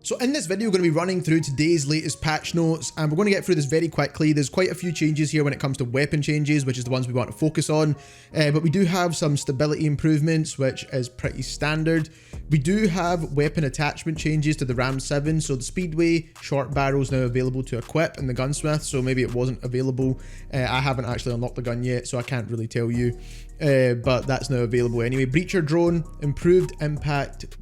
So in this video, we're going to be running through today's latest patch notes, and we're going to get through this very quickly. There's quite a few changes here when it comes to weapon changes, which is the ones we want to focus on. But we do have some stability improvements, which is pretty standard. We do have weapon attachment changes to the Ram 7. So the Speedway short barrel is now available to equip in the gunsmith. So maybe it wasn't available. I haven't actually unlocked the gun yet, so I can't really tell you. But that's now available anyway. Breacher drone, improved impact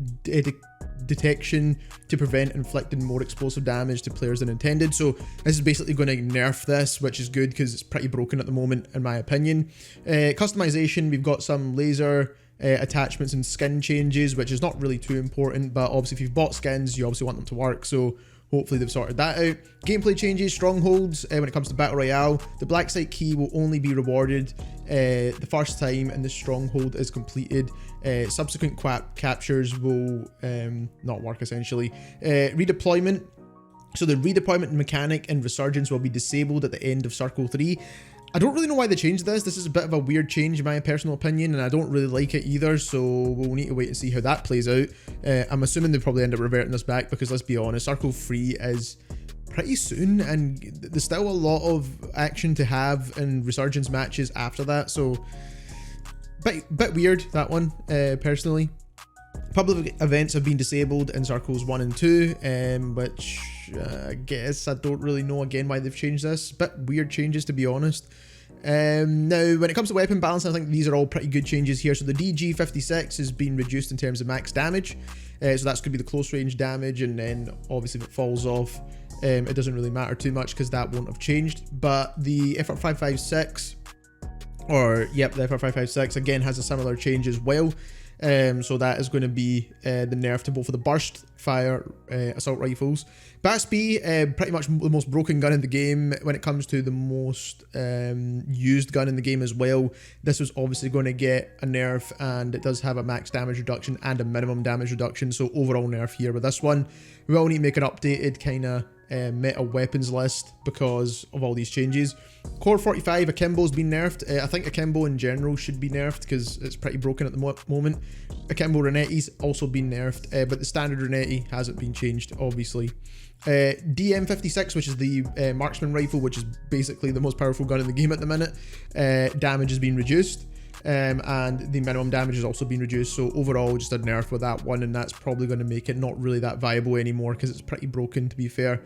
detection to prevent inflicting more explosive damage to players than intended. So this is basically going to nerf this, which is good because it's pretty broken at the moment in my opinion. Customization, we've got some laser attachments and skin changes, which is not really too important, but obviously if you've bought skins, you obviously want them to work, so hopefully they've sorted that out. Gameplay changes, strongholds, when it comes to Battle Royale, the black site key will only be rewarded the first time and the stronghold is completed. Subsequent captures will not work essentially. Redeployment. So the redeployment mechanic in Resurgence will be disabled at the end of Circle 3. I don't really know why they changed this. This is a bit of a weird change in my personal opinion, and I don't really like it either, so we'll need to wait and see how that plays out. I'm assuming they'll probably end up reverting this back because, let's be honest, Circle 3 is pretty soon, and there's still a lot of action to have in Resurgence matches after that, so bit weird, that one, personally. Public events have been disabled in Circles 1 and 2, which I guess I don't really know again why they've changed this. Bit weird changes, to be honest. Now, when it comes to weapon balance, I think these are all pretty good changes here. So the DG56 has been reduced in terms of max damage. So that's going to be the close range damage, and then obviously if it falls off, it doesn't really matter too much because that won't have changed. But the FR556, the FR556 again has a similar change as well. So that is going to be the nerf to both of the burst fire assault rifles. Bas-B, pretty much the most broken gun in the game when it comes to the most used gun in the game as well. This was obviously going to get a nerf, and it does have a max damage reduction and a minimum damage reduction, so overall nerf here with this one. We will need to make an updated kind of meta weapons list because of all these changes. Core 45 Akimbo's been nerfed. I think Akimbo in general should be nerfed because it's pretty broken at the moment. Akimbo Renetti's also been nerfed, but the standard Renetti hasn't been changed, obviously. DM56, which is the marksman rifle, which is basically the most powerful gun in the game at the minute, damage has been reduced. And the minimum damage has also been reduced, so overall just a nerf with that one, and that's probably going to make it not really that viable anymore because it's pretty broken, to be fair.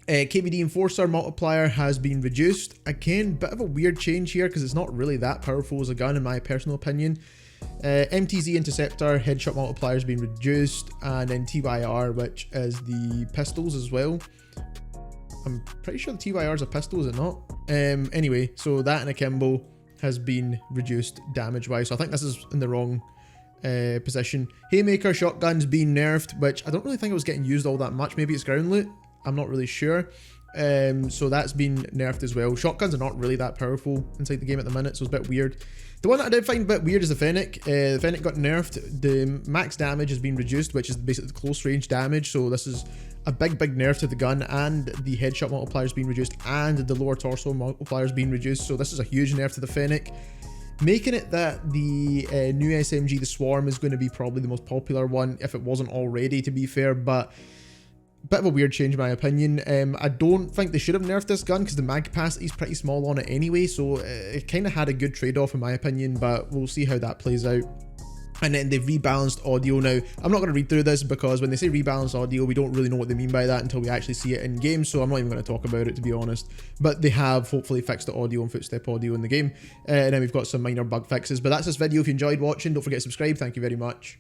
KVD Enforcer multiplier has been reduced. Again, bit of a weird change here because it's not really that powerful as a gun in my personal opinion. MTZ Interceptor headshot multiplier has been reduced, and then TYR, which is the pistols as well. I'm pretty sure the TYR is a pistol, is it not? Anyway, so that and Akimbo has been reduced damage wise, so I think this is in the wrong position. Haymaker shotgun's been nerfed, which I don't really think it was getting used all that much. Maybe it's ground loot, I'm not really sure. So that's been nerfed as well. Shotguns are not really that powerful inside the game at the minute, so it's a bit weird. The one that I did find a bit weird is the FENNEC. The FENNEC got nerfed. The max damage has been reduced, which is basically the close range damage, so this is a big nerf to the gun, and the headshot multiplier has been reduced, and the lower torso multiplier has been reduced, so this is a huge nerf to the FENNEC, making it that the new SMG, the Swarm, is going to be probably the most popular one, if it wasn't already, to be fair, but bit of a weird change in my opinion. I don't think they should have nerfed this gun because the mag capacity is pretty small on it anyway, so it kind of had a good trade-off in my opinion, but we'll see how that plays out. And then they've rebalanced audio now. I'm not going to read through this because when they say rebalanced audio, we don't really know what they mean by that until we actually see it in game, so I'm not even going to talk about it, to be honest. But they have hopefully fixed the audio and footstep audio in the game. And then we've got some minor bug fixes. But that's this video. If you enjoyed watching, don't forget to subscribe. Thank you very much.